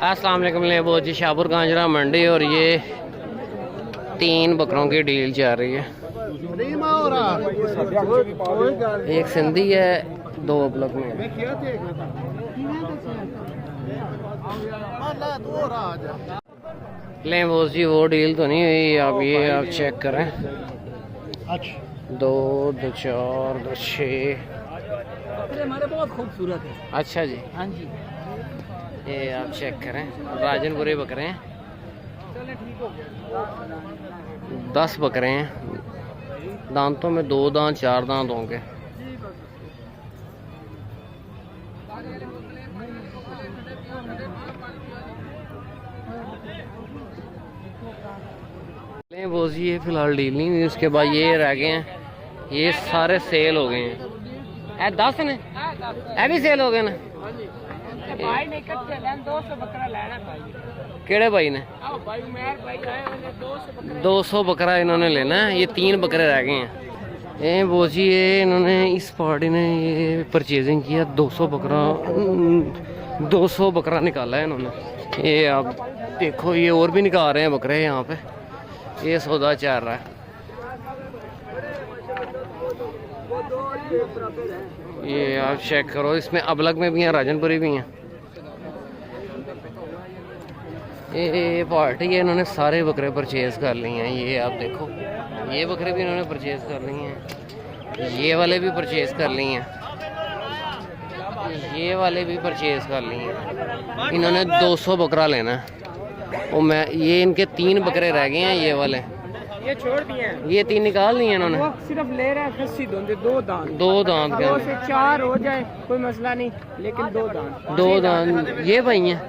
अस्सलाम वालेकुम लेबो जी, शाहपुर कांजरा मंडी। और ये 3 बकरों की डील चल रही है। एक सिंधी है, 2 अबलग में है। लेबो जी वो डील तो नहीं हुई, अब ये आप चेक करें। 2 2 4 2 6 हमारे बहुत खूबसूरत है। अच्छा जी, हाँ जी, ये आप चेक करें। राजनपुरी बकरे हैं, 10 बकरे हैं। दांतों में 2 दांत 4 दांत होंगे। वो जी ये फिलहाल डील नहीं हुई। उसके बाद ये रह गए हैं, ये सारे सेल हो गए हैं। 10 ने भी सेल हो गए ना। केड़े भाई ने 200 बकरा इन्होंने लेना है। ये 3 बकरे रह गए हैं। ये वो जी ये इन्होंने इस पार्टी ने ये परचेजिंग किया 200 बकरा निकाला है इन्होंने। ये आप देखो, ये और भी निकाल रहे हैं बकरे यहाँ पे। ये सौदा चल रहा है। ये आप चेक करो, इसमें अबलग में भी हैं, राजनपुरी भी हैं। ये पार्टी है, इन्होंने सारे बकरे परचेज कर लिए हैं। ये आप देखो, ये बकरे भी इन्होंने परचेज कर लिए हैं। ये वाले भी परचेज कर लिए हैं। ये वाले भी परचेज कर लिए हैं। इन्होंने 200 बकरा लेना है। और मैं ये इनके 3 बकरे रह गए हैं। ये वाले ये छोड़ दिए हैं। ये 3 निकाल लिए इन्होंने। वो सिर्फ ले रहे हैं खस्सी दोंदे, 2 दांत। 2 दांत के 2 से 4 हो जाए कोई मसला नहीं, लेकिन 2 दांत। 2 दांत ये भाई हैं।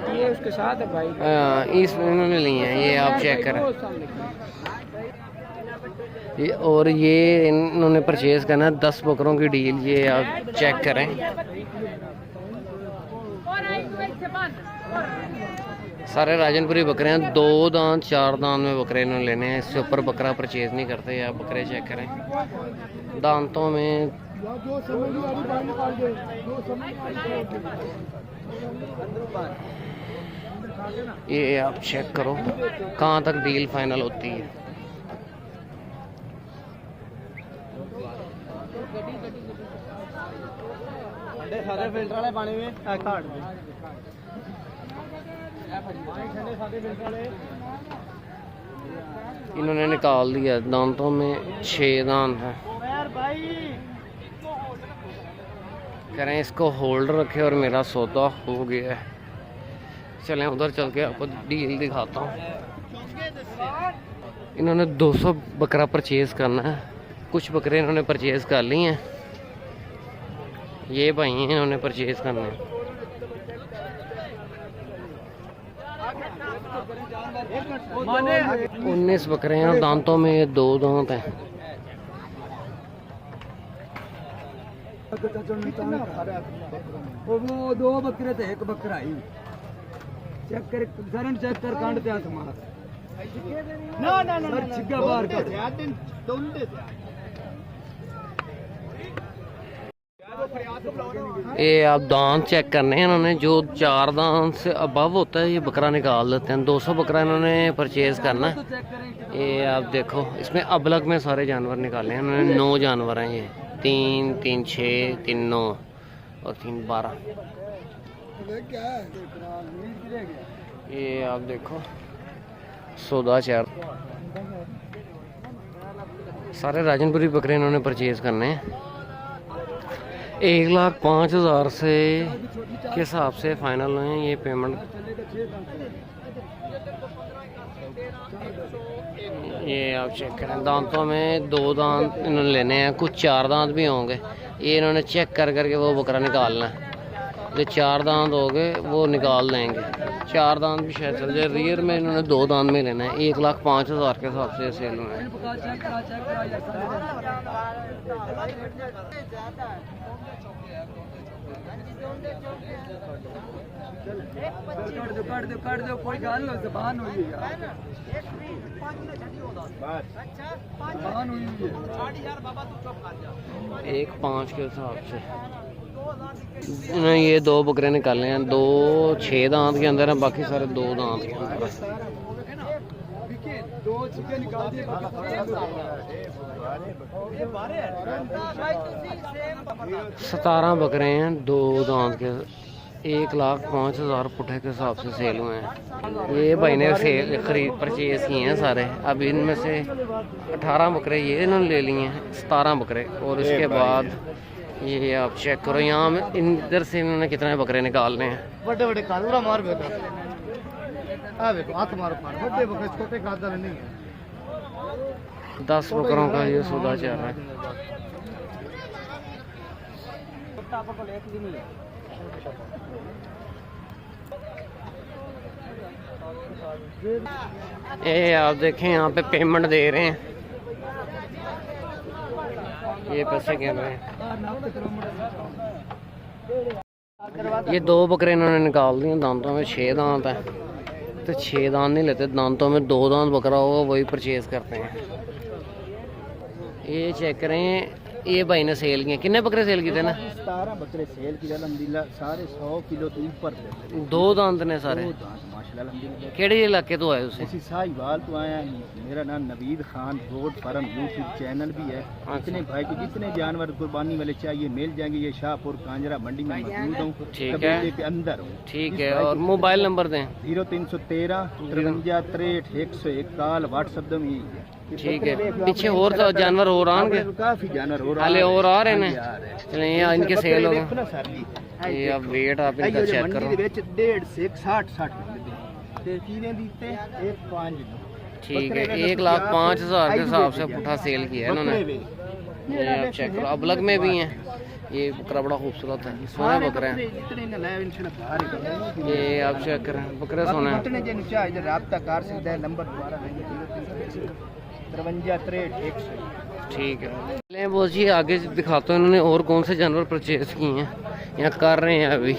ये उसके साथ है भाई। इस इन्होंने लिए हैं। ये आप चेक करें। ये और ये इन्होंने परचेज करना 10 बकरों की डील। ये आप चेक करें। सारे राजनपुरी बकरे हैं, 2 दांत 4 दांत में बकरे इन्होंने लेने हैं। इससे ऊपर बकरा परचेज नहीं करते। आप बकरे चेक करें, दांतों में ये आप चेक करो कहाँ तक डील फाइनल होती है। फिल्टर वाले पानी में इन्होंने निकाल दिया। दांतों में 6 दांत है। करें इसको होल्ड रखे और मेरा सौदा हो गया है। चलें उधर चल के आपको डील दिखाता हूँ। इन्होंने 200 बकरा परचेज करना है। कुछ बकरे इन्होंने परचेज कर लिए हैं। ये भाई हैं, इन्होंने परचेज करना है। माने 19 बकरे हैं और दांतों में 2 दांत हैं। वो 2 बकरे थे, 1 बकरा ही। चेक कर सरन, चेक कर कांडते हैं तुम्हारा। ना ना ना छिग्गा बाहर कर। ये आप दांत चेक करने हैं इन्होंने। जो 4 दांत से अबव होता है ये बकरा निकाल देते हैं। 200 बकरा इन्होंने परचेज करना है। ये आप देखो, इसमें अबलग में सारे जानवर निकाले हैं इन्होंने। 9 जानवर हैं। ये 3 3 6 3 9 और 3 12। ये आप देखो सौदा चार सारे राजनपुरी बकरे इन्होंने परचेज करने हैं। 1,05,000 से के हिसाब से फाइनल हुए हैं ये पेमेंट। ये आप चेक करें, दांतों में 2 दांत इन्होंने लेने हैं। कुछ 4 दांत भी होंगे। ये इन्होंने चेक कर करके वो बकरा निकालना है। जो 4 दांत हो गए वो निकाल देंगे। 4 दांत भी शायद चल जाए। रियर में इन्होंने 2 दांत में लेना है। 1,05,000 के हिसाब से सेल हुए हैं। कर दो कोई गाल लो, जबान हुई है यार। जबान हुई है। 1,5 के हिसाब से इन्होंने ये 2 बकरे निकाले हैं, 2 6 दांत के अंदर हैं, बाकी सारे 2 दांत के अंदर हैं। 17 बकरे हैं 2 दांत के, 1,05,000 पुठे के हिसाब से सेल हुए हैं। ये भाई ने सेल खरीद परचेज किए हैं सारे। अब इनमें से 18 बकरे ये इन्होंने ले लिए हैं, 17 बकरे। और इसके बाद ये आप चेक करो, यहाँ में इधर से इन्होंने कितने बकरे निकालने हैं। बड़े बड़े कालूरा मार बेटा, आ देखो हाथ मारो, बड़े बकरे छोटे कादर नहीं है। 10 बकरों का ये सौदा चल रहा है। ये आप देखें यहाँ पे पेमेंट दे रहे हैं, ये पैसे गिन रहे हैं। ये 2 बकरे इन्होंने निकाल दिए, दांतों में 6 दांत है, तो 6 दांत नहीं लेते, दांतों में 2 दांत बकरा होगा वही परचेज करते हैं। ये चेक करें, ये भाई ने सेल किए, कितने बकरे सेल किए थे ना? 17 बकरे सेल की अल्हम्दुलिल्लाह, सारे 100 किलो तो ऊपर थे। 2 दांत ने सारे। माशाल्लाह अल्हम्दुलिल्लाह। केड़े इलाके तो आए उसे? इसी साहिवाल तो आया। मेरा नाम Naveed Khan, road firm YouTube channel भी है। इतने भाई को जितने जानवर कुर्बानी वाले चाहिए मिल जाएंगे। ये शाहपुर कांजरा मंडी में मौजूद हूँ, ठीक है, के अंदर हूँ। ठीक है। और मोबाइल नंबर दें? 0313 53 63 101 व्हाट्सएप दम यही है। ठीक है। पीछे और तो जानवर हो रहा है, काफी जानवर हो रहा हाले और आ रहे हैं। है। चलिए यहाँ इनके सेल हो गए। ये अब वेट आप इनका चेक करो। 1.5 से 60 ठीक है, 1,05,000 के हिसाब से पुठा सेल किया है इन्होंने। ये आप चेक करो, अब अलग में भी हैं। ये बकरा बड़ा खूबसूरत है, सोने बकरे हैं। ये आप चेक करें, बकरे सोने हैं। ठीक है, ले वो जी आगे दिखाता हूँ इन्होंने और कौन से जानवर परचेज किए हैं, यहाँ कर रहे हैं अभी।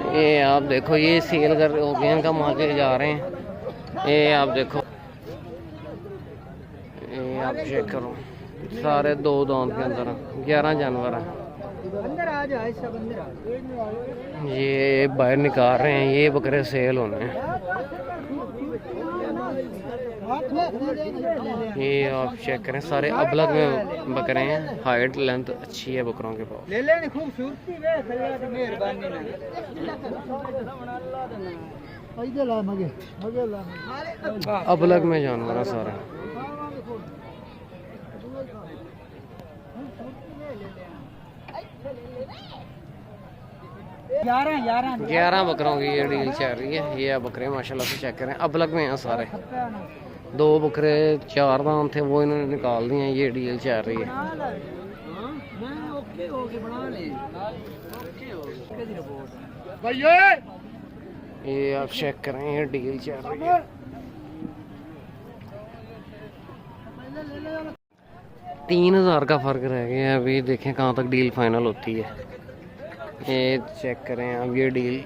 ये आप देखो, ये सेल कर हो गए हैं, कम आगे जा रहे हैं। ये आप देखो, ये आप चेक करो, सारे 2 दांत के अंदर 11 जानवर हैं। ये बाहर निकाल रहे हैं, ये बकरे सेल होने हैं। ये आप चेक करें, सारे अबलग में बकरे हैं, हाइट लेंथ अच्छी है बकरों के पास। अबलग में जानवर है सारे। 11 बकरों की ये डील चल रही है। ये बकरे माशाल्लाह से चेक करें, अबलग में हैं सारे। 2 बकरे 4 दांत थे, वो इन्होंने निकाल दिए हैं। ये डील चल रही है। ये आप चेक करें, ये डील चल रही है। 3,000 का फर्क रह गया है अभी, देखें कहाँ तक डील फाइनल होती है। ये चेक करें, अब ये डील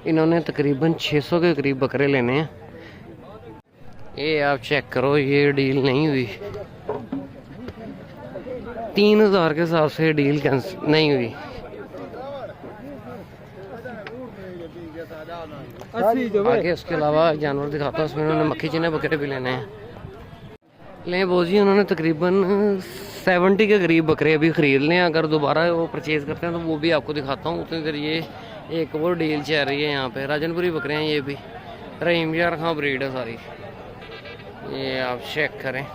इन्होंने तकरीबन 600 के करीब बकरे लेने हैं। ये आप चेक करो, ये डील नहीं हुई। 3,000 के हिसाब से डील कैंसिल नहीं हुई। आगे उसके अलावा जानवर दिखाता हूँ, उसमें उन्होंने मक्खी चने बकरे भी लेने हैं। ले बोझी उन्होंने तकरीबन 70 के करीब बकरे अभी ख़रीद लें। अगर दोबारा वो परचेज़ करते हैं तो वो भी आपको दिखाता हूँ। उतनी देर ये एक और डील चल रही है यहाँ पे। राजनपुरी बकरे हैं ये भी, रहीम यार खां ब्रीड है सारी। ये आप चेक करें,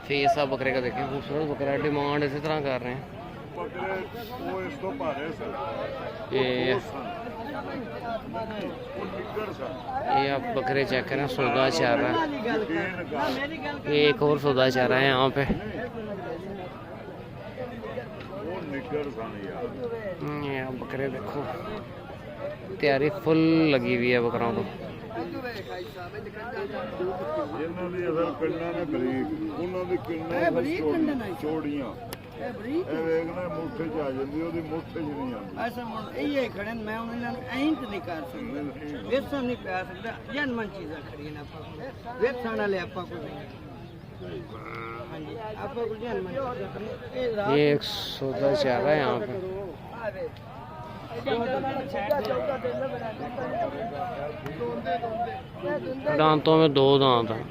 फेस आप बकरे का देखें, खूबसूरत बकरा है। डिमांड इसी तरह कर रहे हैं। ये आप बकरे चेक करें, सौदा चल रहा है। ये एक और सौदा चल रहा है यहाँ पे। ये आप बकरे देखो, तैयारी फुल लगी हुई है बकरों को। ये एक सौदा चल रहा है यहाँ पे। दांतों में 2 दांत हैं।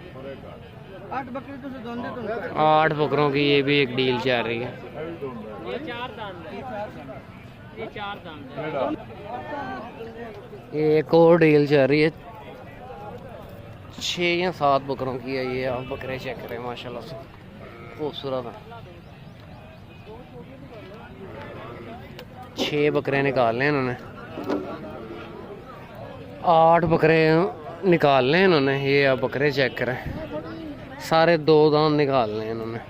8 बकरों की ये भी एक डील चल रही है। ये एक और डील चल रही है। 6 या 7 बकरों की है ये। आप बकरे चेक करें माशाल्लाह से खूबसूरत है। 6 बकरे निकाल लें इन्होंने। 8 बकरे निकाल लें इन्होंने। ये आप बकरे चेक करें, सारे 2 दांत निकाल लें इन्होंने।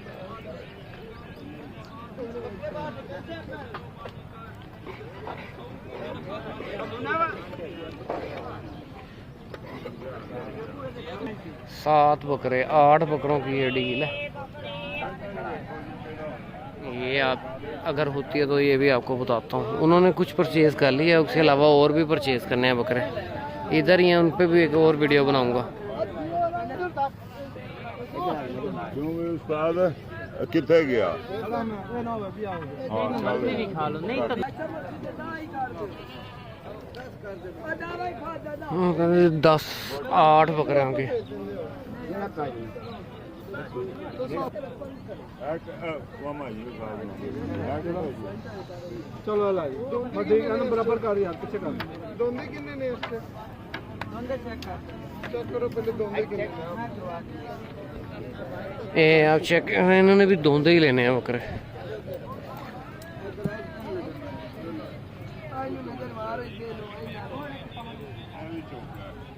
सात बकरे, 8 बकरों की ये डील है। ये आप अगर होती है तो ये भी आपको बताता हूँ। उन्होंने कुछ परचेज कर लिया, उसके अलावा और भी परचेज करने हैं बकरे। इधर ही हैं, उन पे भी एक और वीडियो बनाऊंगा। कितने गया? कहते 10-8 बकरे होंगे। चलो बराबर कर यार, पीछे कर। दोंदे कितने ने इसके? दोंदे चेक करो पहले, दोंदे कितने? ये आप चेक, इन्होंने भी दोंदे ही लेने हैं बकरे।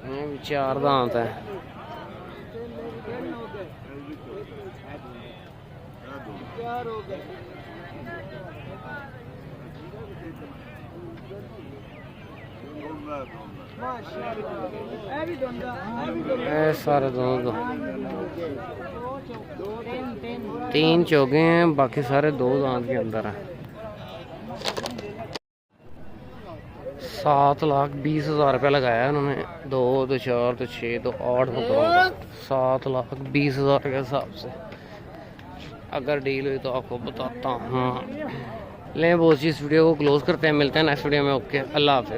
ये भी 4 दांत है। सारे दोनों 3 चौगे हैं, बाकी सारे 2 दांत के अंदर हैं। 7,20,000 रुपया लगाया उन्होंने। 2 तो 4 तो 6 तो 8 बकरों का 7,20,000 के हिसाब से। अगर डील हुई तो आपको बताता हूँ। लें बहुत सी इस वीडियो को क्लोज करते हैं। मिलते हैं नेक्स्ट वीडियो में। ओके, अल्लाह हाफ़िज़।